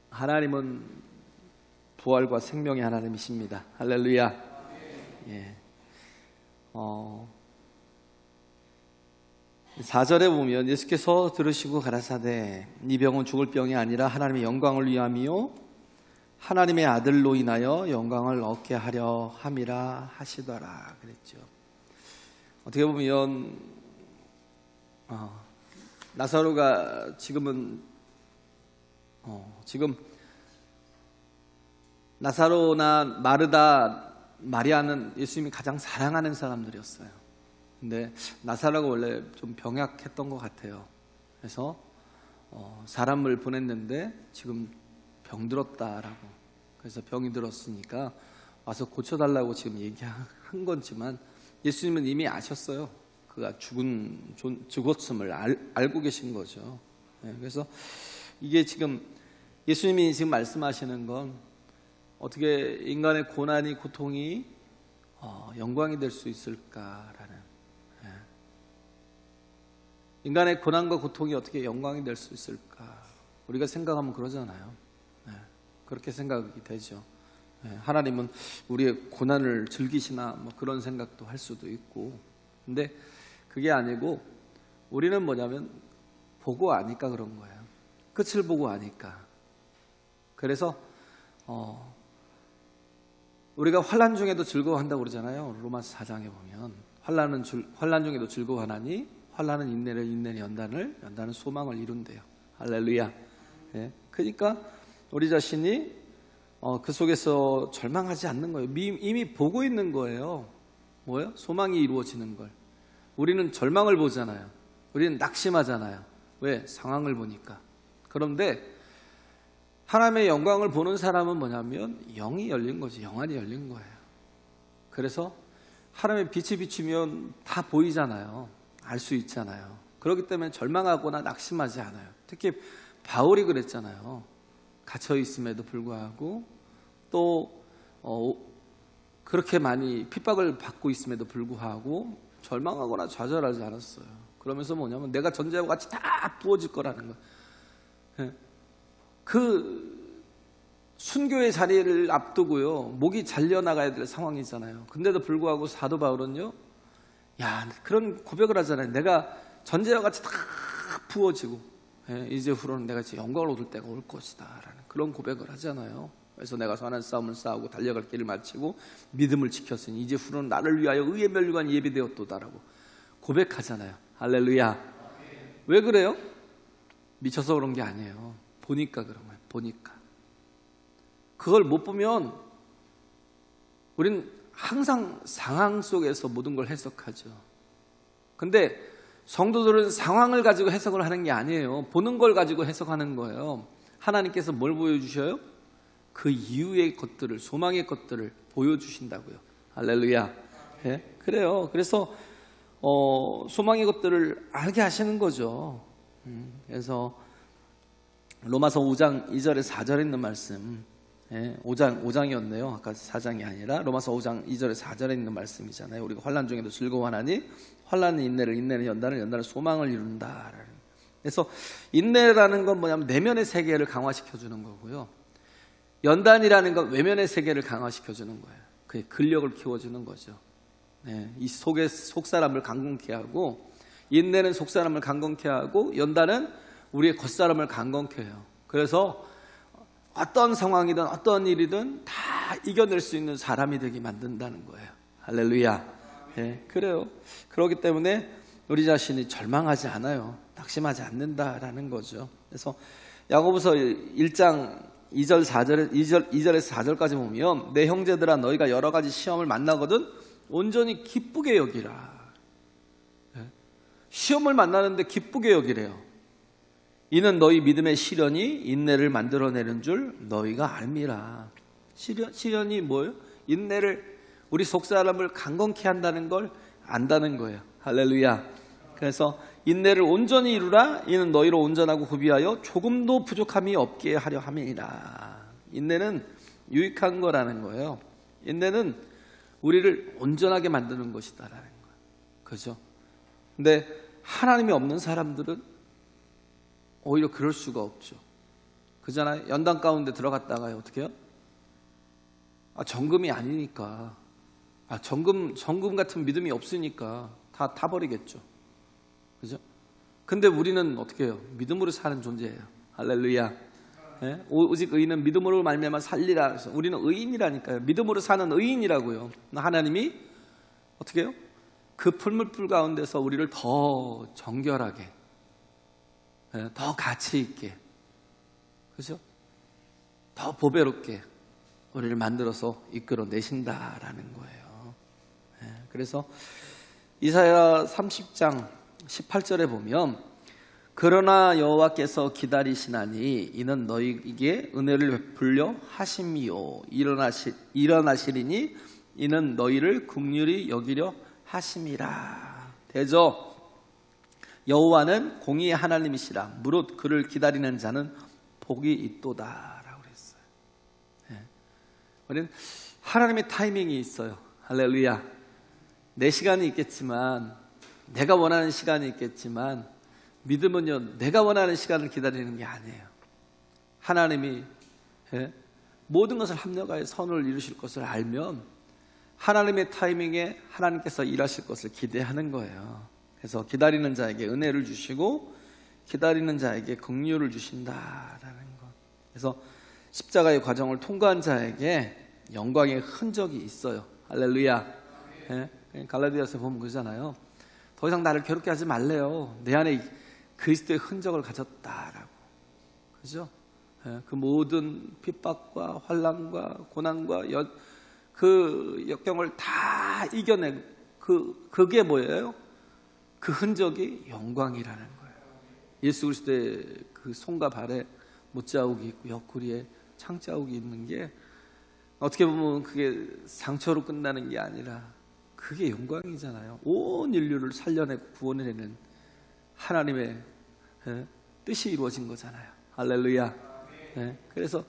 하나님은 부활과 생명의 하나님이십니다. 할렐루야. 예. 4절에 보면 예수께서 들으시고 가라사대 이 병은 죽을 병이 아니라 하나님의 영광을 위함이요 하나님의 아들로 인하여 영광을 얻게 하려 함이라 하시더라 그랬죠. 어떻게 보면 나사로가 지금 나사로나 마르다, 마리아는 예수님이 가장 사랑하는 사람들이었어요. 근데 나사로가 원래 좀 병약했던 것 같아요. 그래서 사람을 보냈는데 지금 병들었다라고. 그래서 병이 들었으니까 와서 고쳐달라고 지금 얘기한 거지만 예수님은 이미 아셨어요. 그가 죽었음을 알고 계신 거죠. 그래서 이게 지금 예수님이 지금 말씀하시는 건 어떻게 인간의 고난이 고통이 영광이 될 수 있을까라는, 인간의 고난과 고통이 어떻게 영광이 될 수 있을까, 우리가 생각하면 그러잖아요. 그렇게 생각이 되죠. 하나님은 우리의 고난을 즐기시나 뭐 그런 생각도 할 수도 있고, 근데 그게 아니고 우리는 뭐냐면 보고 아니까 그런 거예요. 끝을 보고 아니까. 그래서 우리가 환난 중에도 즐거워한다고 그러잖아요. 로마서 4장에 보면 환난 중에도 즐거워하나니 환난은 인내를, 인내는 연단은 소망을 이룬대요. 할렐루야. 그러니까 우리 자신이 그 속에서 절망하지 않는 거예요. 이미 보고 있는 거예요. 뭐예요? 소망이 이루어지는 걸. 우리는 절망을 보잖아요. 우리는 낙심하잖아요. 왜? 상황을 보니까. 그런데 하나님의 영광을 보는 사람은 뭐냐면 영이 열린 거지, 영안이 열린 거예요. 그래서 하나님의 빛이 비추면 다 보이잖아요. 알 수 있잖아요. 그렇기 때문에 절망하거나 낙심하지 않아요. 특히 바울이 그랬잖아요. 갇혀 있음에도 불구하고 또 그렇게 많이 핍박을 받고 있음에도 불구하고 절망하거나 좌절하지 않았어요. 그러면서 뭐냐면 내가 전제와 같이 다 부어질 거라는 거예요. 그 순교의 자리를 앞두고요, 목이 잘려나가야 될 상황이잖아요. 근데도 불구하고 사도 바울은요, 그런 고백을 하잖아요. 내가 전제와 같이 다 부어지고 이제 후로는 내가 이제 영광을 얻을 때가 올 것이다 라는 그런 고백을 하잖아요. 그래서 내가 선한 싸움을 싸우고 달려갈 길을 마치고 믿음을 지켰으니 이제 후로는 나를 위하여 의의 멸류관이 예비되었도다라고 고백하잖아요. 할렐루야. 왜 그래요? 미쳐서 그런 게 아니에요. 보니까 그런 거예요. 보니까. 그걸 못 보면 우린 항상 상황 속에서 모든 걸 해석하죠. 근데 성도들은 상황을 가지고 해석을 하는 게 아니에요. 보는 걸 가지고 해석하는 거예요. 하나님께서 뭘 보여주셔요? 그 이후의 것들을, 소망의 것들을 보여주신다고요. 할렐루야. 그래요. 그래서 소망의 것들을 알게 하시는 거죠. 그래서 로마서 5장 2절에 4절에 있는 말씀, 5장이었네요. 아까 4장이 아니라 로마서 5장 2절에 4절에 있는 말씀이잖아요. 우리가 환난 중에도 즐거워하나니 환난은 인내를, 인내는 연단은 소망을 이룬다. 그래서 인내라는 건 뭐냐면 내면의 세계를 강화시켜주는 거고요, 연단이라는 건 외면의 세계를 강화시켜주는 거예요. 그게 근력을 키워주는 거죠. 이 속 사람을 강건케 하고, 인내는 속 사람을 강건케 하고, 연단은 우리의 겉사람을 강건케 해요. 그래서 어떤 상황이든 어떤 일이든 다 이겨낼 수 있는 사람이 되게 만든다는 거예요. 할렐루야. 그래요. 그렇기 때문에 우리 자신이 절망하지 않아요. 낙심하지 않는다라는 거죠. 그래서 야고보서 1장 2절에서 4절까지 보면 내 형제들아 너희가 여러 가지 시험을 만나거든 온전히 기쁘게 여기라. 시험을 만나는데 기쁘게 여기래요. 이는 너희 믿음의 시련이 인내를 만들어내는 줄 너희가 알미라. 시련이 뭐예요? 인내를, 우리 속사람을 강건케 한다는 걸 안다는 거예요. 할렐루야. 그래서 인내를 온전히 이루라. 이는 너희로 온전하고 구비하여 조금도 부족함이 없게 하려 함이니라. 인내는 유익한 거라는 거예요. 인내는 우리를 온전하게 만드는 것이다라는 거예요. 그죠? 근데 하나님이 없는 사람들은 오히려 그럴 수가 없죠. 그잖아요. 연단 가운데 들어갔다가요, 어떻게 해요? 정금이 아니니까. 정금 같은 믿음이 없으니까 다 타버리겠죠. 그죠? 근데 우리는 어떻게 해요? 믿음으로 사는 존재예요. 할렐루야. 예? 오직 의인은 믿음으로 말미암아 살리라. 그래서 우리는 의인이라니까요. 믿음으로 사는 의인이라고요. 하나님이 어떻게 해요? 그 풀물불 가운데서 우리를 더 정결하게, 예? 더 가치 있게, 그죠? 더 보배롭게 우리를 만들어서 이끌어내신다라는 거예요. 예? 그래서 이사야 30장 18절에 보면 그러나 여호와께서 기다리시나니 이는 너희에게 은혜를 베풀려 하심이요 일어나시리니 이는 너희를 긍휼히 여기려 하심이라. 대저 여호와는 공의의 하나님이시라. 무릇 그를 기다리는 자는 복이 있도다라고 그랬어요. 네. 우리는 하나님의 타이밍이 있어요. 할렐루야. 내 시간이 있겠지만, 내가 원하는 시간이 있겠지만, 믿음은요, 내가 원하는 시간을 기다리는 게 아니에요. 하나님이 모든 것을 합력하여 선을 이루실 것을 알면 하나님의 타이밍에 하나님께서 일하실 것을 기대하는 거예요. 그래서 기다리는 자에게 은혜를 주시고 기다리는 자에게 긍휼을 주신다라는 것. 그래서 십자가의 과정을 통과한 자에게 영광의 흔적이 있어요. 할렐루야. 갈라디아서 보면 그러잖아요. 더 이상 나를 괴롭게 하지 말래요. 내 안에 그리스도의 흔적을 가졌다라고. 그죠? 그 모든 핍박과 환난과 고난과 그 역경을 다 이겨낸 그게 뭐예요? 그 흔적이 영광이라는 거예요. 예수 그리스도의 그 손과 발에 못자국이 있고 옆구리에 창자국이 있는 게 어떻게 보면 그게 상처로 끝나는 게 아니라 그게 영광이잖아요. 온 인류를 살려내고 구원해내는 하나님의 뜻이 이루어진 거잖아요. 할렐루야. 그래서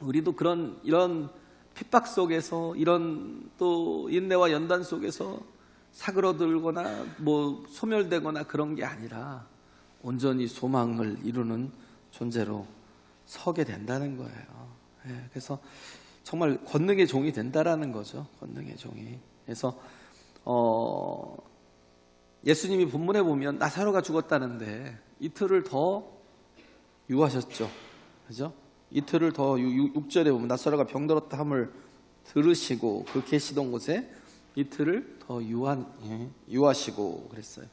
우리도 이런 핍박 속에서, 이런 또 인내와 연단 속에서 사그러들거나 뭐 소멸되거나 그런 게 아니라 온전히 소망을 이루는 존재로 서게 된다는 거예요. 그래서 정말 권능의 종이 된다라는 거죠. 권능의 종이. 그래서 예수님이 본문에 보면 나사로가 죽었다는데 이틀을 더 유하셨죠. 그죠? 이틀을 더 6절에 보면 나사로가 병들었다 함을 들으시고 그 계시던 곳에 이틀을 더 유하시고 그랬어요.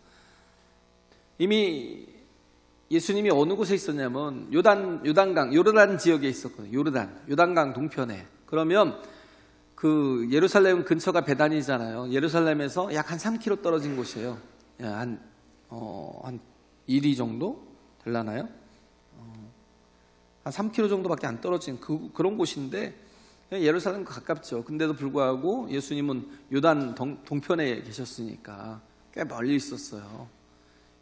이미 예수님이 어느 곳에 있었냐면 요르단 지역에 있었거든요. 요단강 동편에. 그러면 그 예루살렘 근처가 베단이잖아요. 예루살렘에서 약 한 3km 떨어진 곳이에요. 한 1리 정도 되려나요? 한 3km 정도밖에 안 떨어진 그런 곳인데 예루살렘과 가깝죠. 근데도 불구하고 예수님은 요단 동편에 계셨으니까 꽤 멀리 있었어요.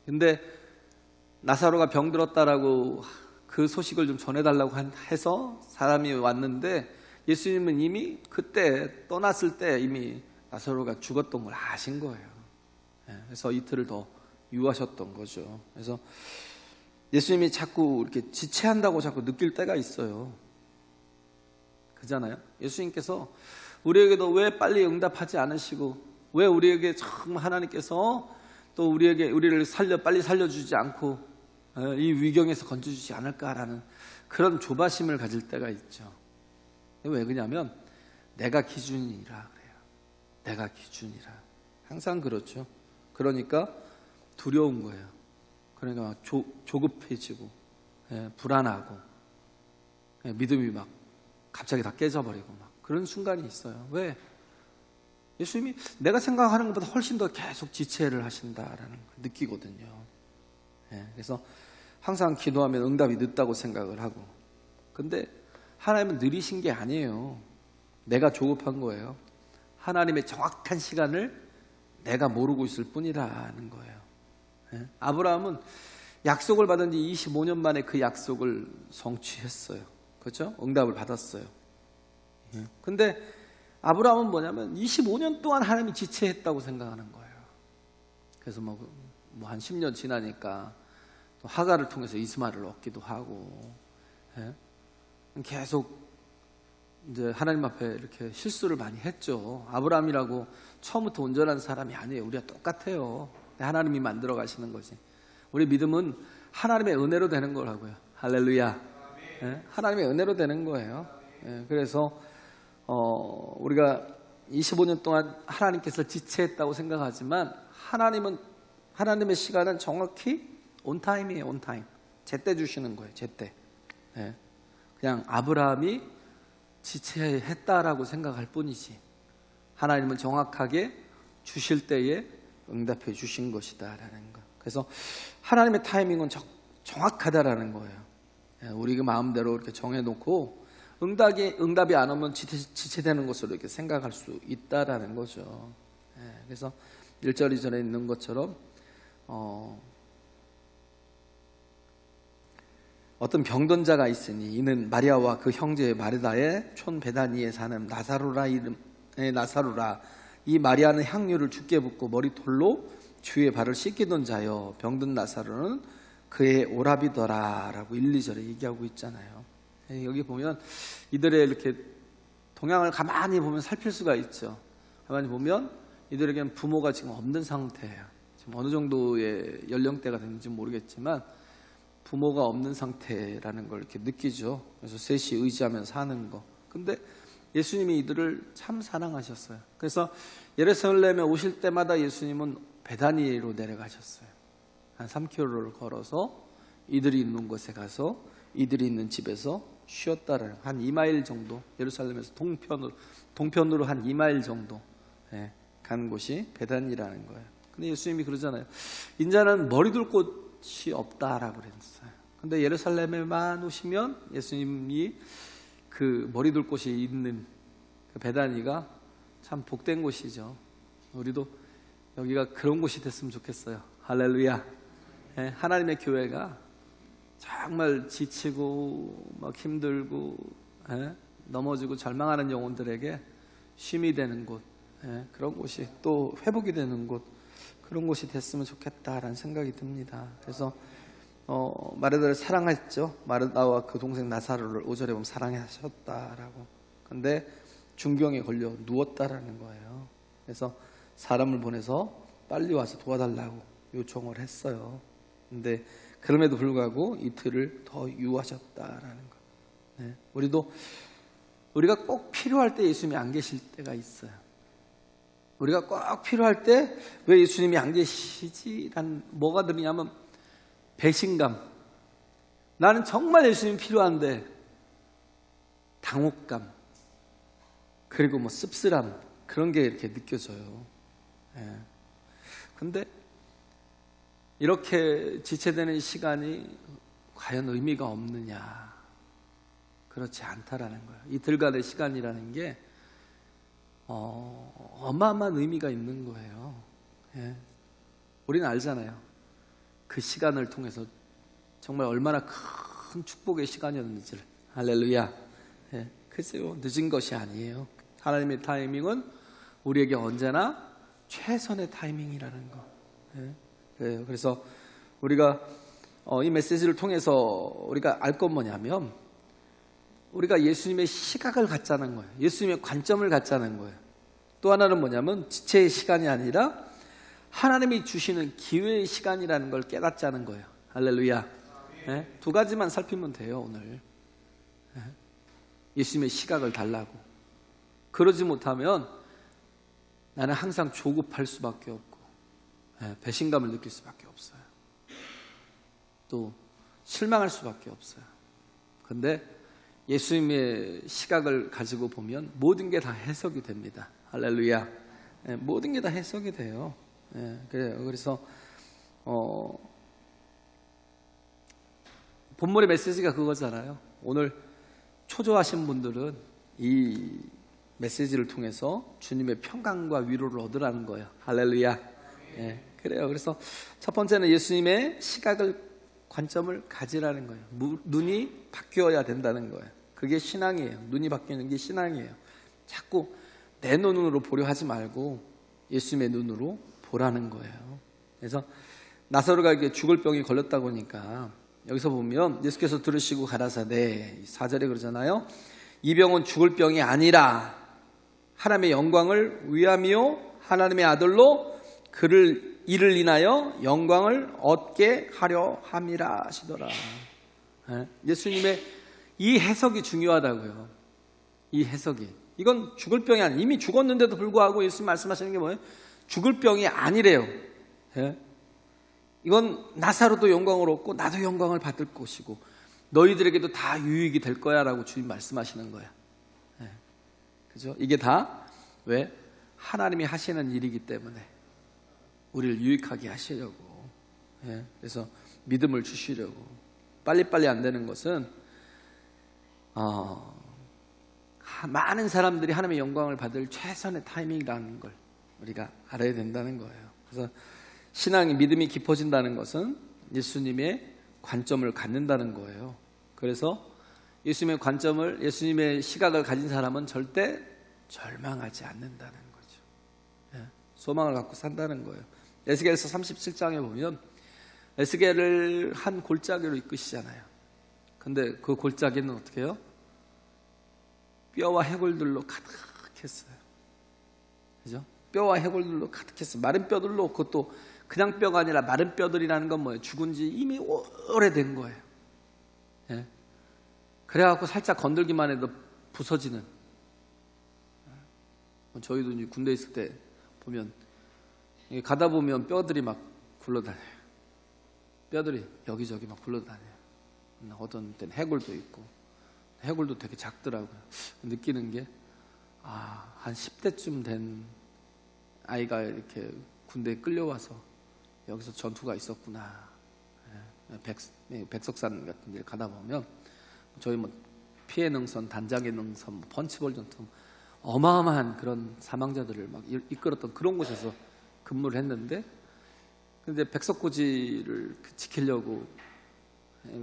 근데 나사로가 병들었다라고 그 소식을 좀 전해달라고 해서 사람이 왔는데 예수님은 이미 그때 떠났을 때 이미 나사로가 죽었던 걸 아신 거예요. 그래서 이틀을 더 유하셨던 거죠. 그래서 예수님이 자꾸 이렇게 지체한다고 자꾸 느낄 때가 있어요. 그잖아요. 예수님께서 우리에게도 왜 빨리 응답하지 않으시고 왜 우리에게 참 하나님께서 또 우리를 빨리 살려주지 않고 이 위경에서 건져주지 않을까라는 그런 조바심을 가질 때가 있죠. 왜 그러냐면 내가 기준이라 그래요. 내가 기준이라. 항상 그렇죠. 그러니까 두려운 거예요. 그러니까 막 조급해지고 불안하고 믿음이 막 갑자기 다 깨져버리고 막 그런 순간이 있어요. 왜? 예수님이 내가 생각하는 것보다 훨씬 더 계속 지체를 하신다라는 걸 느끼거든요. 그래서 항상 기도하면 응답이 늦다고 생각을 하고, 근데 하나님은 느리신 게 아니에요. 내가 조급한 거예요. 하나님의 정확한 시간을 내가 모르고 있을 뿐이라는 거예요. 아브라함은 약속을 받은 지 25년 만에 그 약속을 성취했어요. 그렇죠? 응답을 받았어요. 근데 아브라함은 뭐냐면 25년 동안 하나님이 지체했다고 생각하는 거예요. 그래서 뭐 한 10년 지나니까 또 하가를 통해서 이스마엘을 얻기도 하고 예? 계속 이제 하나님 앞에 이렇게 실수를 많이 했죠. 아브라함이라고 처음부터 온전한 사람이 아니에요. 우리가 똑같아요. 하나님이 만들어 가시는 거지. 우리 믿음은 하나님의 은혜로 되는 거라고요. 할렐루야. 예? 하나님의 은혜로 되는 거예요. 예? 그래서 우리가 25년 동안 하나님께서 지체했다고 생각하지만 하나님의 시간은 정확히 온타임이에요. 온타임. 제때 주시는 거예요. 제때. 예? 그냥 아브라함이 지체했다라고 생각할 뿐이지 하나님은 정확하게 주실 때에 응답해 주신 것이다라는 거. 그래서 하나님의 타이밍은 정확하다라는 거예요. 우리 그 마음대로 이렇게 정해놓고 응답이 안 오면 지체되는 것으로 이렇게 생각할 수 있다라는 거죠. 그래서 1절 2절에 있는 것처럼 어떤 병든 자가 있으니 이는 마리아와 그 형제 마르다의 촌 베다니에 사는 나사로라 이름의 나사로라. 이 마리아는 향유를 주께 붓고 머리털로 주의 발을 씻기던 자여 병든 나사로는 그의 오라비더라 라고 1, 2절에 얘기하고 있잖아요. 여기 보면 이들의 이렇게 동향을 가만히 보면 살필 수가 있죠. 가만히 보면 이들에게는 부모가 지금 없는 상태예요. 지금 어느 정도의 연령대가 됐는지 모르겠지만 부모가 없는 상태라는 걸 이렇게 느끼죠. 그래서 셋이 의지하면서 사는 거. 근데 예수님이 이들을 참 사랑하셨어요. 그래서 예루살렘에 오실 때마다 예수님은 베다니로 내려가셨어요. 한 3km를 걸어서 이들이 있는 곳에 가서 이들이 있는 집에서 쉬었다라는, 한 2마일 정도, 예루살렘에서 동편으로 한 2마일 정도 간 곳이 베다니라는 거예요. 근데 예수님이 그러잖아요. 인자는 머리둘 곳이 없다라고 그랬어요. 근데 예루살렘에만 오시면 예수님이 그 머리둘 곳이 있는 그 베다니가 참 복된 곳이죠. 우리도 여기가 그런 곳이 됐으면 좋겠어요. 할렐루야. 하나님의 교회가 정말 지치고 막 힘들고 넘어지고 절망하는 영혼들에게 쉼이 되는 곳, 그런 곳이 또 회복이 되는 곳, 그런 곳이 됐으면 좋겠다라는 생각이 듭니다. 그래서 마르다를 사랑했죠. 마르다와 그 동생 나사로를 5절에 보면 사랑하셨다라고. 근데 중병에 걸려 누웠다라는 거예요. 그래서 사람을 보내서 빨리 와서 도와달라고 요청을 했어요. 근데 그럼에도 불구하고 이틀을 더 유하셨다라는 거. 우리가 꼭 필요할 때 예수님이 안 계실 때가 있어요. 우리가 꼭 필요할 때 왜 예수님이 안 계시지? 난 뭐가 들으냐면 배신감. 나는 정말 예수님이 필요한데 당혹감, 그리고 뭐 씁쓸함, 그런 게 이렇게 느껴져요. 근데 이렇게 지체되는 시간이 과연 의미가 없느냐? 그렇지 않다라는 거예요. 이틀간의 시간이라는 게 어마어마한 의미가 있는 거예요. 우리는 알잖아요. 그 시간을 통해서 정말 얼마나 큰 축복의 시간이었는지를. 할렐루야. 글쎄요, 늦은 것이 아니에요. 하나님의 타이밍은 우리에게 언제나 최선의 타이밍이라는 거. 그래요. 그래서 우리가 이 메시지를 통해서 우리가 알 건 뭐냐면, 우리가 예수님의 시각을 갖자는 거예요. 예수님의 관점을 갖자는 거예요. 또 하나는 뭐냐면 지체의 시간이 아니라 하나님이 주시는 기회의 시간이라는 걸 깨닫자는 거예요. 할렐루야. 두 가지만 살피면 돼요, 오늘. 예수님의 시각을 달라고. 그러지 못하면 나는 항상 조급할 수밖에 없고 배신감을 느낄 수밖에 없어요. 또 실망할 수밖에 없어요. 근데 예수님의 시각을 가지고 보면 모든 게 다 해석이 됩니다. 할렐루야. 모든 게 다 해석이 돼요. 그래요. 그래서 본문의 메시지가 그거잖아요. 오늘 초조하신 분들은 이 메시지를 통해서 주님의 평강과 위로를 얻으라는 거예요. 할렐루야. 그래요. 그래서 첫 번째는 예수님의 시각을, 관점을 가지라는 거예요. 눈이 바뀌어야 된다는 거예요. 그게 신앙이에요. 눈이 바뀌는 게 신앙이에요. 자꾸 내 눈으로 보려 하지 말고 예수님의 눈으로 보라는 거예요. 그래서 나사로가 이게 죽을 병이 걸렸다고 하니까 여기서 보면 예수께서 들으시고 가라사대 4절에 그러잖아요. 이 병은 죽을 병이 아니라 하나님의 영광을 위하며 하나님의 아들로 이를 인하여 영광을 얻게 하려 함이라 하시더라. 예수님의 이 해석이 중요하다고요. 이 해석이. 이건 죽을 병이 아니에요. 이미 죽었는데도 불구하고 예수님 말씀하시는 게 뭐예요? 죽을 병이 아니래요. 이건 나사로도 영광을 얻고 나도 영광을 받을 것이고 너희들에게도 다 유익이 될 거야 라고 주님 말씀하시는 거야. 그죠? 이게 다 왜? 하나님이 하시는 일이기 때문에 우리를 유익하게 하시려고. 그래서 믿음을 주시려고. 빨리빨리 안 되는 것은 많은 사람들이 하나님의 영광을 받을 최선의 타이밍이라는 걸 우리가 알아야 된다는 거예요. 그래서 신앙이 믿음이 깊어진다는 것은 예수님의 관점을 갖는다는 거예요. 그래서 예수님의 관점을, 예수님의 시각을 가진 사람은 절대 절망하지 않는다는 거죠. 소망을 갖고 산다는 거예요. 에스겔서 37장에 보면 에스겔을 한 골짜기로 이끄시잖아요. 근데 그 골짜기는 어떻게 해요? 뼈와 해골들로 가득했어요. 그죠? 뼈와 해골들로 가득했어요. 마른 뼈들로. 그것도 그냥 뼈가 아니라 마른 뼈들이라는 건 뭐예요? 죽은 지 이미 오래된 거예요. 그래갖고 살짝 건들기만 해도 부서지는. 저희도 이제 군대 있을 때 보면 가다 보면 뼈들이 막 굴러다녀요. 뼈들이 여기저기 막 굴러다녀요. 어떤 때는 해골도 있고, 해골도 되게 작더라고요. 느끼는 게 한 10대쯤 된 아이가 이렇게 군대에 끌려와서 여기서 전투가 있었구나. 백석산 같은 데 가다 보면 저희 뭐 피해 능선, 단장의 능선, 뭐 펀치볼 전투, 어마어마한 그런 사망자들을 막 이끌었던 그런 곳에서 근무를 했는데, 근데 백석고지를 지키려고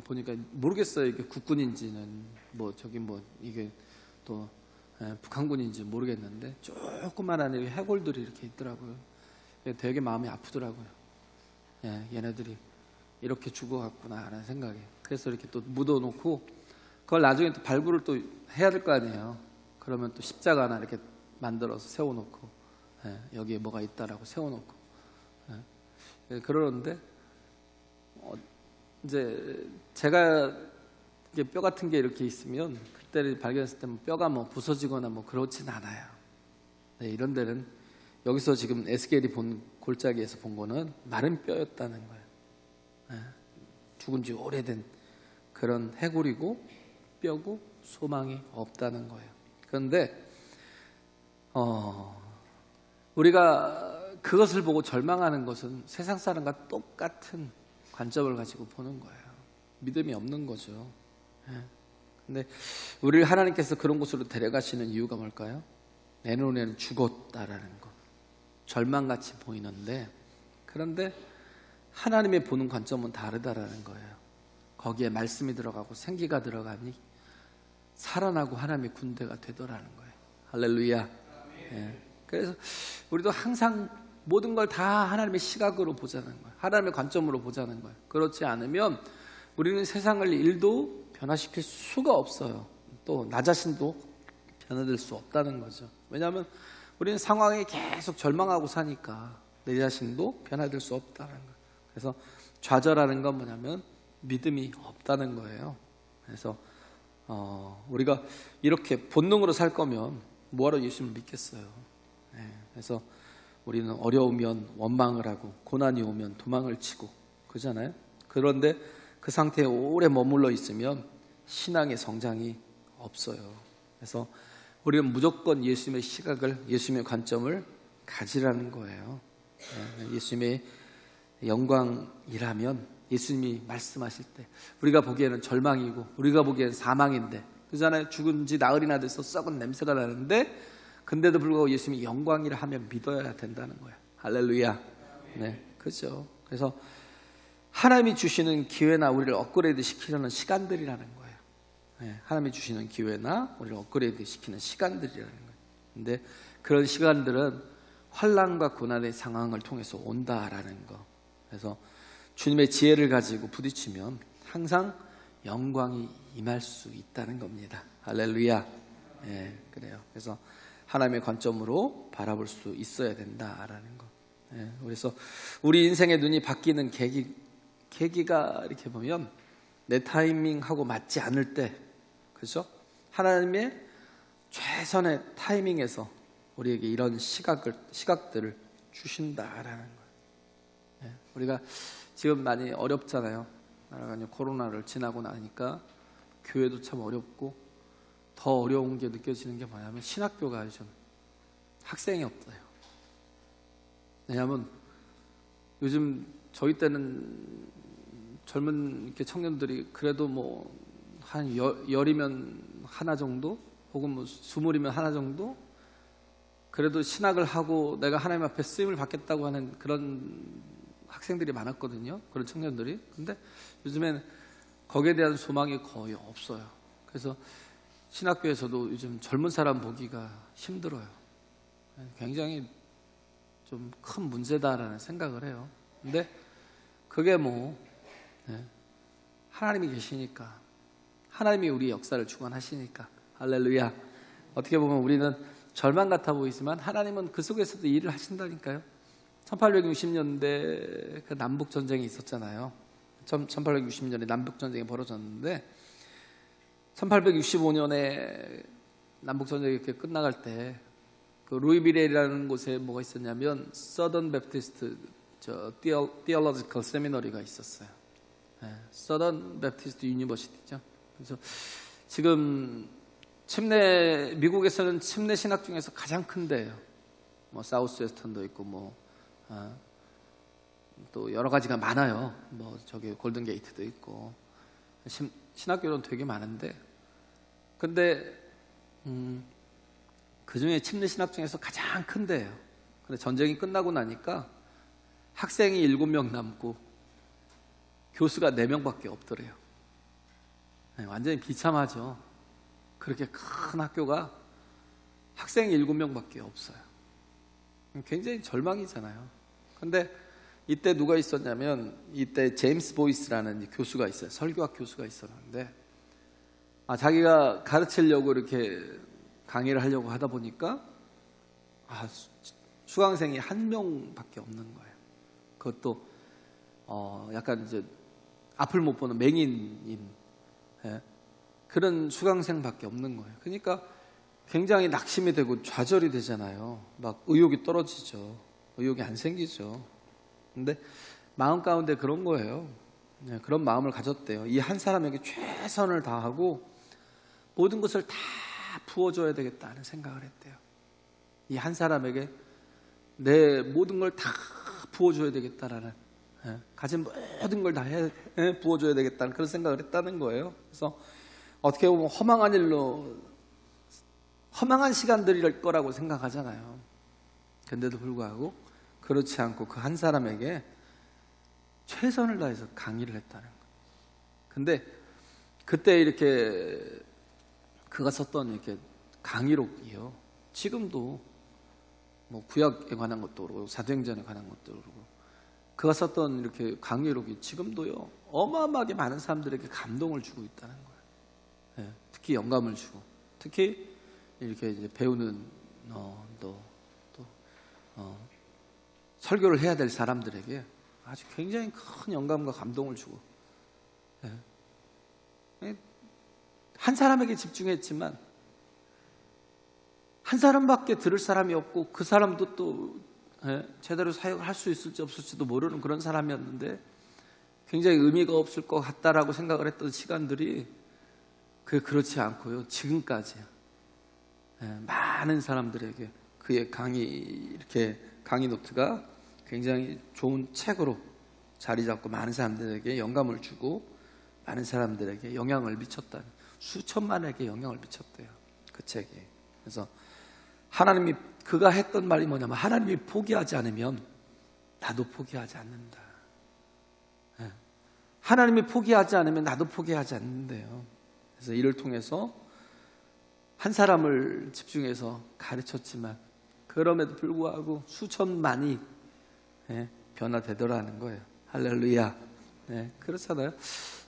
보니까 모르겠어요. 이게 국군인지는 뭐 저기 뭐 이게 또 북한군인지 모르겠는데 조그만한 해골들이 이렇게 있더라고요. 되게 마음이 아프더라고요. 얘네들이 이렇게 죽어갔구나라는 생각에. 그래서 이렇게 또 묻어놓고 그걸 나중에 또 발굴을 또 해야 될 거 아니에요. 그러면 또 십자가 하나 이렇게 만들어서 세워놓고 여기에 뭐가 있다라고 세워놓고 그러는데 이제 제가 뼈 같은 게 이렇게 있으면 그때를 발견했을 때 뼈가 뭐 부서지거나 뭐 그렇진 않아요. 이런 데는 여기서 지금 에스겔이 본 골짜기에서 본 거는 마른 뼈였다는 거예요. 죽은 지 오래된 그런 해골이고 뼈고 소망이 없다는 거예요. 그런데 우리가 그것을 보고 절망하는 것은 세상 사람과 똑같은 관점을 가지고 보는 거예요. 믿음이 없는 거죠. 근데 우리를 하나님께서 그런 곳으로 데려가시는 이유가 뭘까요? 내 눈에는 죽었다라는 것, 절망같이 보이는데, 그런데 하나님의 보는 관점은 다르다라는 거예요. 거기에 말씀이 들어가고 생기가 들어가니 살아나고 하나님의 군대가 되더라는 거예요. 할렐루야. 그래서 우리도 항상 모든 걸 다 하나님의 시각으로 보자는 거예요. 하나님의 관점으로 보자는 거예요. 그렇지 않으면 우리는 세상을 일도 변화시킬 수가 없어요. 또 나 자신도 변화될 수 없다는 거죠. 왜냐하면 우리는 상황에 계속 절망하고 사니까 내 자신도 변화될 수 없다는 거예요. 그래서 좌절하는 건 뭐냐면 믿음이 없다는 거예요. 그래서 우리가 이렇게 본능으로 살 거면 뭐하러 예수님을 믿겠어요. 그래서 우리는 어려우면 원망을 하고 고난이 오면 도망을 치고 그러잖아요. 그런데 그 상태에 오래 머물러 있으면 신앙의 성장이 없어요. 그래서 우리는 무조건 예수님의 시각을, 예수님의 관점을 가지라는 거예요. 예수님의 영광이라면 예수님이 말씀하실 때 우리가 보기에는 절망이고 우리가 보기에는 사망인데, 그잖아요. 죽은 지 나흘이나 돼서 썩은 냄새가 나는데 근데도 불구하고 예수님이 영광이라 하면 믿어야 된다는 거예요. 할렐루야. 네, 그렇죠. 그래서 하나님이 주시는 기회나 우리를 업그레이드 시키려는 시간들이라는 거예요. 하나님이 주시는 기회나 우리를 업그레이드 시키는 시간들이라는 거예요. 근데 그런 시간들은 환난과 고난의 상황을 통해서 온다라는 거. 그래서 주님의 지혜를 가지고 부딪히면 항상 영광이 임할 수 있다는 겁니다. 할렐루야. 예, 그래요. 그래서 하나님의 관점으로 바라볼 수 있어야 된다라는 거. 예, 그래서 우리 인생의 눈이 바뀌는 계기가 이렇게 보면 내 타이밍하고 맞지 않을 때, 그렇죠? 하나님의 최선의 타이밍에서 우리에게 이런 시각들을 주신다라는 거예요. 예, 우리가 지금 많이 어렵잖아요. 코로나를 지나고 나니까 교회도 참 어렵고, 더 어려운 게 느껴지는 게 뭐냐면 신학교가 요즘 학생이 없어요. 왜냐하면 요즘 저희 때는 젊은 이렇게 청년들이 그래도 뭐 한 열이면 하나 정도, 혹은 뭐 20이면 하나 정도, 그래도 신학을 하고 내가 하나님 앞에 쓰임을 받겠다고 하는 그런 학생들이 많았거든요. 그런 청년들이. 근데 요즘엔 거기에 대한 소망이 거의 없어요. 그래서 신학교에서도 요즘 젊은 사람 보기가 힘들어요. 굉장히 좀 큰 문제다라는 생각을 해요. 근데 그게 뭐 하나님이 계시니까, 하나님이 우리 역사를 주관하시니까, 할렐루야. 어떻게 보면 우리는 절망 같아 보이지만 하나님은 그 속에서도 일을 하신다니까요. 1860년대 그 남북 전쟁이 있었잖아요. 1860년에 남북 전쟁이 벌어졌는데 1865년에 남북 전쟁이 이렇게 끝나갈 때 그 루이비레이라는 곳에 뭐가 있었냐면 서던 베프티스트 티올로지컬 세미너리가 있었어요. 서던 베프티스트 유니버시티죠. 그래서 지금 미국에서는 침례 신학 중에서 가장 큰데요. 뭐 사우스 웨스턴도 있고 또 여러 가지가 많아요. 뭐 저기 골든 게이트도 있고 신학교는 되게 많은데, 근데 그 중에 침례 신학 중에서 가장 큰데요. 근데 전쟁이 끝나고 나니까 학생이 7명 남고 교수가 4명밖에 없더래요. 완전히 비참하죠. 그렇게 큰 학교가 학생이 7명밖에 없어요. 굉장히 절망이잖아요. 근데 이때 누가 있었냐면, 이때 제임스 보이스라는 교수가 있어요. 설교학 교수가 있었는데, 자기가 가르치려고 이렇게 강의를 하려고 하다 보니까 수강생이 1명밖에 없는 거예요. 그것도 약간 이제 앞을 못 보는 맹인인 그런 수강생밖에 없는 거예요. 그러니까 굉장히 낙심이 되고 좌절이 되잖아요. 막 의욕이 떨어지죠. 의욕이 안 생기죠. 근데 마음 가운데 그런 거예요. 그런 마음을 가졌대요. 이 한 사람에게 최선을 다하고 모든 것을 다 부어줘야 되겠다는 생각을 했대요. 이 한 사람에게 내 모든 걸 다 부어줘야 되겠다라는, 가진 모든 걸 다 부어줘야 되겠다는 그런 생각을 했다는 거예요. 그래서 어떻게 보면 허망한 시간들일 거라고 생각하잖아요. 근데도 불구하고 그렇지 않고 그 한 사람에게 최선을 다해서 강의를 했다는 거예요. 근데 그때 이렇게 그가 썼던 이렇게 강의록이요, 지금도 뭐 구약에 관한 것도 그렇고 사도행전에 관한 것도 그렇고 그가 썼던 이렇게 강의록이 지금도요 어마어마하게 많은 사람들에게 감동을 주고 있다는 거예요. 특히 영감을 주고, 특히 이렇게 이제 배우는 설교를 해야 될 사람들에게 아주 굉장히 큰 영감과 감동을 주고, 한 사람에게 집중했지만 한 사람밖에 들을 사람이 없고 그 사람도 또 제대로 사역을 할 수 있을지 없을지도 모르는 그런 사람이었는데 굉장히 의미가 없을 것 같다라고 생각을 했던 시간들이 그렇지 않고요, 지금까지 많은 사람들에게 그의 강의 노트가 굉장히 좋은 책으로 자리 잡고 많은 사람들에게 영감을 주고 많은 사람들에게 영향을 미쳤다는, 수천만에게 영향을 미쳤대요, 그 책이. 그래서 그가 했던 말이 뭐냐면, 하나님이 포기하지 않으면 나도 포기하지 않는다. 하나님이 포기하지 않으면 나도 포기하지 않는데요. 그래서 이를 통해서 한 사람을 집중해서 가르쳤지만 그럼에도 불구하고 수천만이 변화되더라는 거예요. 할렐루야. 그렇잖아요.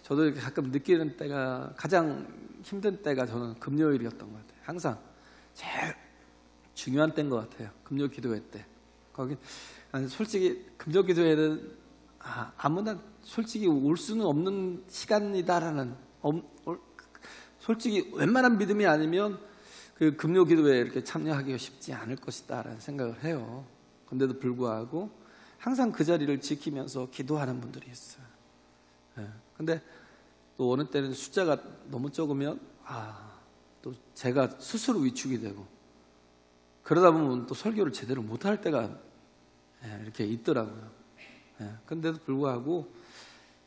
저도 이렇게 가끔 느끼는 때가, 가장 힘든 때가 저는 금요일이었던 것 같아요. 항상 제일 중요한 때인 것 같아요. 금요 기도회 때. 거기 솔직히 금요 기도회는 아무나 솔직히 올 수는 없는 시간이다라는, 솔직히 웬만한 믿음이 아니면 그 금요 기도회에 이렇게 참여하기가 쉽지 않을 것이다라는 생각을 해요. 그런데도 불구하고 항상 그 자리를 지키면서 기도하는 분들이 있어요. 근데 또 어느 때는 숫자가 너무 적으면 또 제가 스스로 위축이 되고, 그러다 보면 또 설교를 제대로 못할 때가 이렇게 있더라고요. 그런데도 불구하고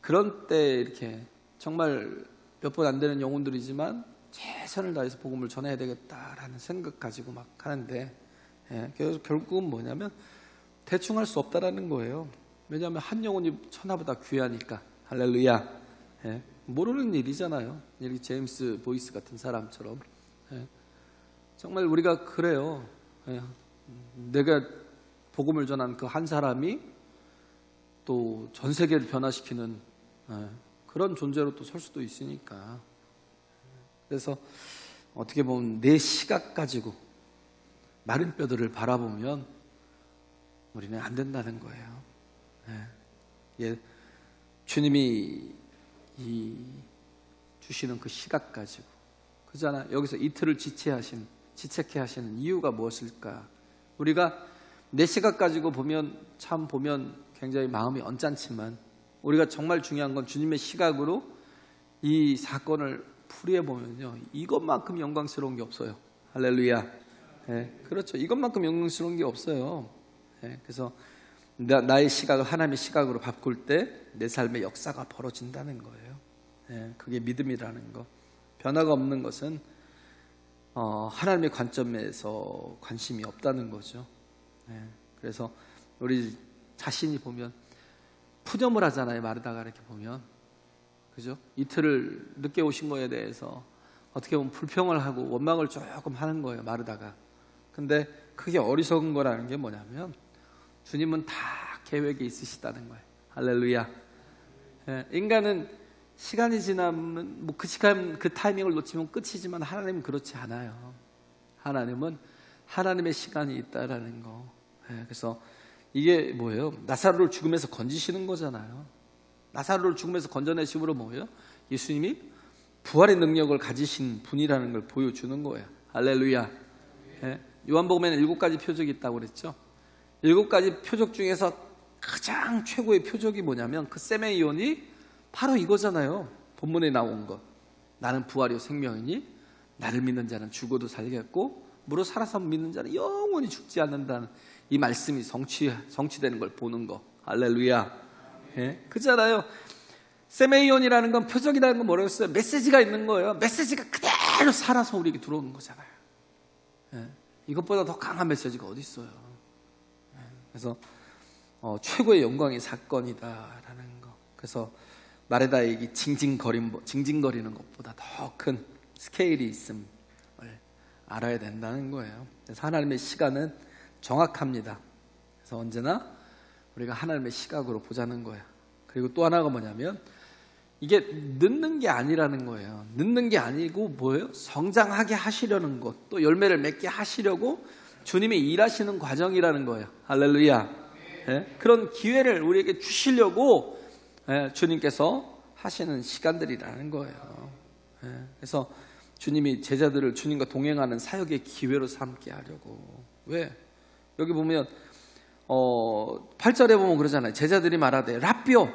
그런 때 이렇게 정말 몇 번 안 되는 영혼들이지만 최선을 다해서 복음을 전해야 되겠다라는 생각 가지고 막 하는데, 그래서 결국은 뭐냐면 대충 할 수 없다라는 거예요. 왜냐하면 한 영혼이 천하보다 귀하니까. 할렐루야. 모르는 일이잖아요. 이렇게 제임스 보이스 같은 사람처럼. 정말 우리가 그래요. 내가 복음을 전한 그 한 사람이 또 전 세계를 변화시키는 그런 존재로 또 설 수도 있으니까. 그래서 어떻게 보면 내 시각 가지고 마른 뼈들을 바라보면 우리는 안 된다는 거예요. 주님이 주시는 그 시각 가지고, 그잖아. 여기서 이틀을 지체케 하시는 이유가 무엇일까? 우리가 내 시각 가지고 보면 굉장히 마음이 언짢지만, 우리가 정말 중요한 건 주님의 시각으로 이 사건을 풀이해 보면요, 이것만큼 영광스러운 게 없어요. 할렐루야. 그렇죠. 이것만큼 영광스러운 게 없어요. 그래서 나의 시각을 하나님의 시각으로 바꿀 때 내 삶의 역사가 벌어진다는 거예요. 그게 믿음이라는 거. 변화가 없는 것은 하나님의 관점에서 관심이 없다는 거죠. 그래서 우리 자신이 보면 푸념을 하잖아요. 마르다가 이렇게 보면, 그죠? 이틀을 늦게 오신 거에 대해서 어떻게 보면 불평을 하고 원망을 조금 하는 거예요, 마르다가. 근데 그게 어리석은 거라는 게 뭐냐면 주님은 다 계획이 있으시다는 거예요. 할렐루야. 인간은 시간이 지나면 그 시간, 그 타이밍을 놓치면 끝이지만 하나님은 그렇지 않아요. 하나님은 하나님의 시간이 있다라는 거. 그래서 이게 뭐예요? 나사로를 죽음에서 건지시는 거잖아요. 나사로를 죽음에서 건져내심으로 뭐예요? 예수님이 부활의 능력을 가지신 분이라는 걸 보여주는 거예요. 할렐루야. 요한복음에는 7가지 표적이 있다고 그랬죠. 7가지 표적 중에서 가장 최고의 표적이 뭐냐면 그 세메이온이 바로 이거잖아요. 본문에 나온 것. 나는 부활이요 생명이니 나를 믿는 자는 죽어도 살겠고 무릇 살아서 믿는 자는 영원히 죽지 않는다는 이 말씀이 성취되는 걸 보는 거. 할렐루야. 그잖아요. 세메이온이라는 건, 표적이라는 건 뭐라고 했어요? 메시지가 있는 거예요. 메시지가 그대로 살아서 우리에게 들어오는 거잖아요. 이것보다 더 강한 메시지가 어디 있어요? 그래서 최고의 영광의 사건이다라는 거. 그래서 마르다에게 징징거리는 것보다 더 큰 스케일이 있음을 알아야 된다는 거예요. 그래서 하나님의 시간은 정확합니다. 그래서 언제나 우리가 하나님의 시각으로 보자는 거예요. 그리고 또 하나가 뭐냐면 이게 늦는 게 아니라는 거예요. 늦는 게 아니고 뭐예요? 성장하게 하시려는 것, 또 열매를 맺게 하시려고 주님이 일하시는 과정이라는 거예요. 할렐루야. 그런 기회를 우리에게 주시려고 주님께서 하시는 시간들이라는 거예요. 그래서 주님이 제자들을 주님과 동행하는 사역의 기회로 삼게 하려고. 왜? 여기 보면 8절에 보면 그러잖아요. 제자들이 말하되 라삐오,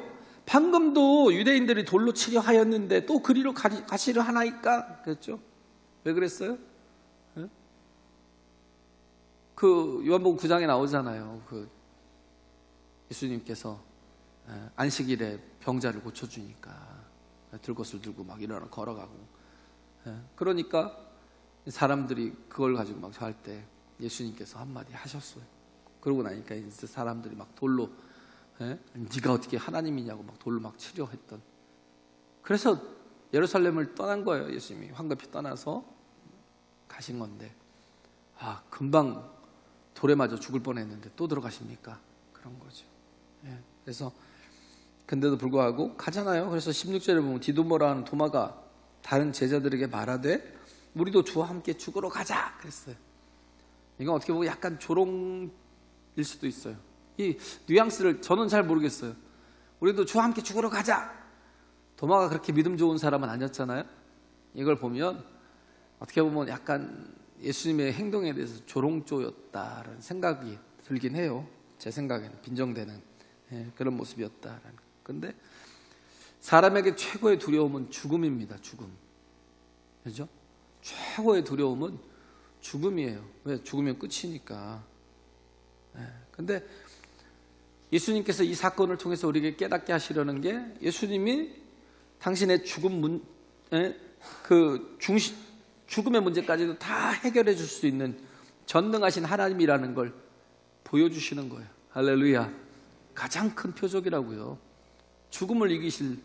방금도 유대인들이 돌로 치려 하였는데 또 그리로 가시려 하나이까? 그랬죠? 왜 그랬어요? 그 요한복음 9장에 나오잖아요. 그 예수님께서 안식일에 병자를 고쳐주니까 들것을 들고 막 일어나 걸어가고, 그러니까 사람들이 그걸 가지고 막 할 때 예수님께서 한마디 하셨어요. 그러고 나니까 이제 사람들이 막 돌로, 네가 어떻게 하나님이냐고 막 돌로 막 치려 했던. 그래서 예루살렘을 떠난 거예요. 예수님이 황급히 떠나서 가신 건데, 금방 돌에 맞아 죽을 뻔했는데 또 들어가십니까? 그런 거죠. 그래서 근데도 불구하고 가잖아요. 그래서 16절에 보면 디도모라 하는 도마가 다른 제자들에게 말하되 우리도 주와 함께 죽으러 가자 그랬어요. 이건 어떻게 보면 약간 조롱일 수도 있어요. 이 뉘앙스를 저는 잘 모르겠어요. 우리도 주와 함께 죽으러 가자. 도마가 그렇게 믿음 좋은 사람은 아니었잖아요. 이걸 보면 어떻게 보면 약간 예수님의 행동에 대해서 조롱조였다라는 생각이 들긴 해요. 제 생각에는 빈정대는 그런 모습이었다라는. 근데 사람에게 최고의 두려움은 죽음입니다. 죽음. 그렇죠? 최고의 두려움은 죽음이에요. 왜? 죽으면 끝이니까. 근데 예수님께서 이 사건을 통해서 우리에게 깨닫게 하시려는 게 예수님이 당신의 죽음의 문제까지도 다 해결해 줄 수 있는 전능하신 하나님이라는 걸 보여주시는 거예요. 할렐루야. 가장 큰 표적이라고요. 죽음을 이기실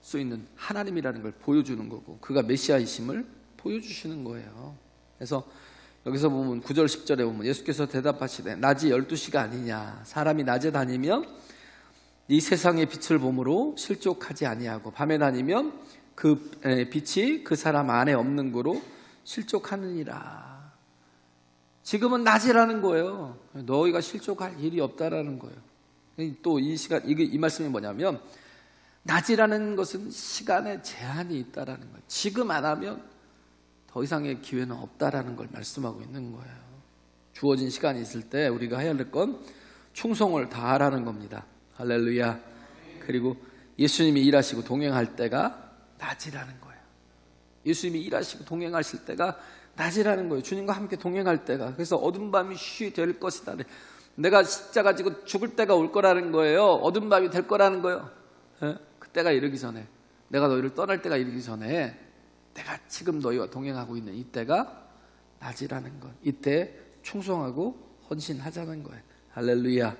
수 있는 하나님이라는 걸 보여주는 거고 그가 메시아이심을 보여주시는 거예요. 그래서 여기서 보면 9절 10절에 보면 예수께서 대답하시되 낮이 12시가 아니냐 사람이 낮에 다니면 이 세상의 빛을 보므로 실족하지 아니하고 밤에 다니면 그 빛이 그 사람 안에 없는 거로 실족하느니라. 지금은 낮이라는 거예요. 너희가 실족할 일이 없다라는 거예요. 또 이 시간 이 말씀이 뭐냐면 낮이라는 것은 시간에 제한이 있다라는 거예요. 지금 안 하면 더 이상의 기회는 없다라는 걸 말씀하고 있는 거예요. 주어진 시간이 있을 때 우리가 해야 할 건 충성을 다하라는 겁니다. 할렐루야. 그리고 예수님이 일하시고 동행할 때가 낮이라는 거예요. 예수님이 일하시고 동행하실 때가 낮이라는 거예요. 주님과 함께 동행할 때가. 그래서 어두운 밤이 쉬 될 것이다. 내가 십자가 지고 죽을 때가 올 거라는 거예요. 어두운 밤이 될 거라는 거예요. 그때가 이르기 전에, 내가 너희를 떠날 때가 이르기 전에 내가 지금 너희와 동행하고 있는 이때가 낮이라는 것. 이때 충성하고 헌신하자는 거예요. 할렐루야.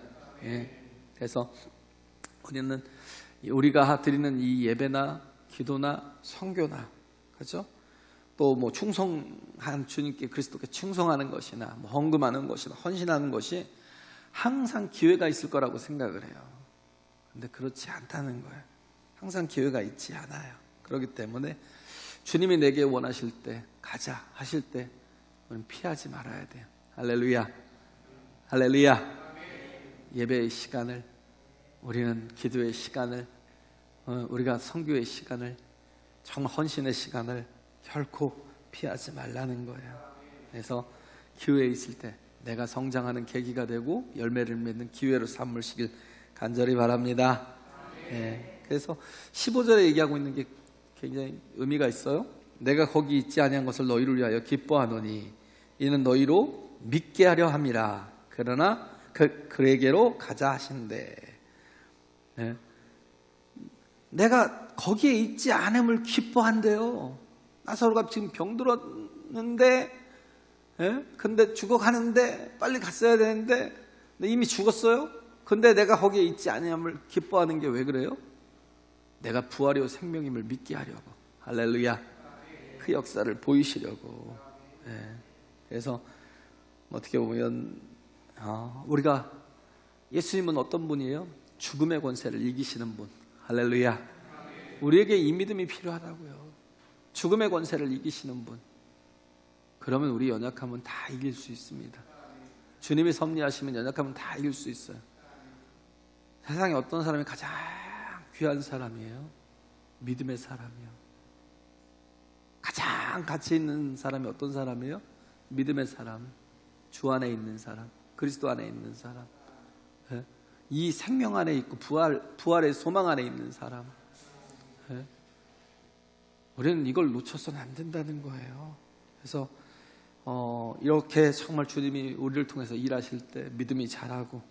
그래서 우리는 우리가 드리는 이 예배나 기도나 선교나 그렇죠? 또 뭐 충성한 주님께 그리스도께 충성하는 것이나 뭐 헌금하는 것이나 헌신하는 것이 항상 기회가 있을 거라고 생각을 해요. 근데 그렇지 않다는 거예요. 항상 기회가 있지 않아요. 그렇기 때문에 주님이 내게 원하실 때 가자 하실 때 우리는 피하지 말아야 돼요. 할렐루야. 할렐루야. 예배의 시간을 우리는 기도의 시간을 우리가 선교의 시간을 정말 헌신의 시간을 결코 피하지 말라는 거예요. 그래서 기회에 있을 때 내가 성장하는 계기가 되고 열매를 맺는 기회로 삼으시길 간절히 바랍니다. 그래서 15절에 얘기하고 있는 게 굉장히 의미가 있어요. 내가 거기 있지 아니한 것을 너희를 위하여 기뻐하노니 이는 너희로 믿게 하려 함이라. 그러나 그에게로 가자 하신대. 내가 거기에 있지 않음을 기뻐한대요. 나사로가 지금 병들었는데 근데 죽어가는데 빨리 갔어야 되는데 이미 죽었어요. 근데 내가 거기에 있지 않음을 기뻐하는 게 왜 그래요? 내가 부활이요 생명임을 믿게 하려고. 할렐루야. 그 역사를 보이시려고. 그래서 어떻게 보면 우리가 예수님은 어떤 분이에요? 죽음의 권세를 이기시는 분. 할렐루야. 우리에게 이 믿음이 필요하다고요. 죽음의 권세를 이기시는 분. 그러면 우리 연약함은 다 이길 수 있습니다. 주님이 섭리하시면 연약함은 다 이길 수 있어요. 세상에 어떤 사람이 가장 귀한 사람이에요? 믿음의 사람이요. 가장 가치 있는 사람이 어떤 사람이에요? 믿음의 사람, 주 안에 있는 사람, 그리스도 안에 있는 사람, 이 생명 안에 있고 부활의 소망 안에 있는 사람. 우리는 이걸 놓쳐서는 안 된다는 거예요. 그래서 이렇게 정말 주님이 우리를 통해서 일하실 때 믿음이 자라고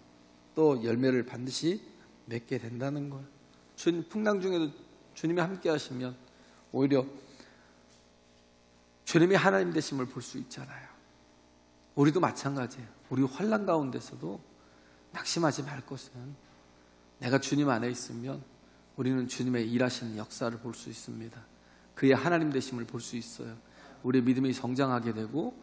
또 열매를 반드시 맺게 된다는 거예요. 풍랑 중에도 주님이 함께 하시면 오히려 주님이 하나님 되심을 볼 수 있잖아요. 우리도 마찬가지예요. 우리 환난 가운데서도 낙심하지 말 것은 내가 주님 안에 있으면 우리는 주님의 일하시는 역사를 볼 수 있습니다. 그의 하나님 되심을 볼 수 있어요. 우리의 믿음이 성장하게 되고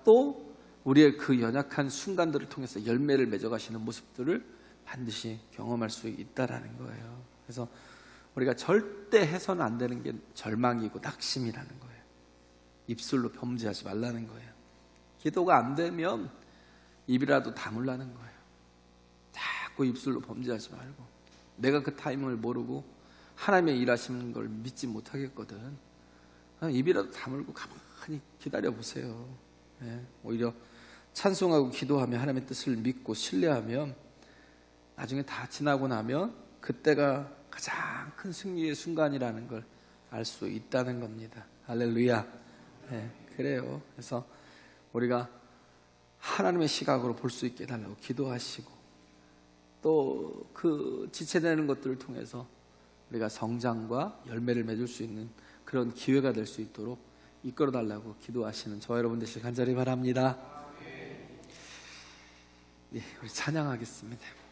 또 우리의 그 연약한 순간들을 통해서 열매를 맺어가시는 모습들을 반드시 경험할 수 있다라는 거예요. 그래서 우리가 절대 해서는 안 되는 게 절망이고 낙심이라는 거예요. 입술로 범죄하지 말라는 거예요. 기도가 안 되면 입이라도 다물라는 거예요. 자꾸 입술로 범죄하지 말고, 내가 그 타이밍을 모르고 하나님의 일하시는 걸 믿지 못하겠거든, 입이라도 다물고 가만히 기다려 보세요. 오히려 찬송하고 기도하며 하나님의 뜻을 믿고 신뢰하면 나중에 다 지나고 나면 그때가 가장 큰 승리의 순간이라는 걸 알 수 있다는 겁니다. 할렐루야. 그래요. 그래서 우리가 하나님의 시각으로 볼 수 있게 해달라고 기도하시고, 또 그 지체되는 것들을 통해서 우리가 성장과 열매를 맺을 수 있는 그런 기회가 될 수 있도록 이끌어 달라고 기도하시는 저와 여러분 되시길 간절히 바랍니다. 우리 찬양하겠습니다.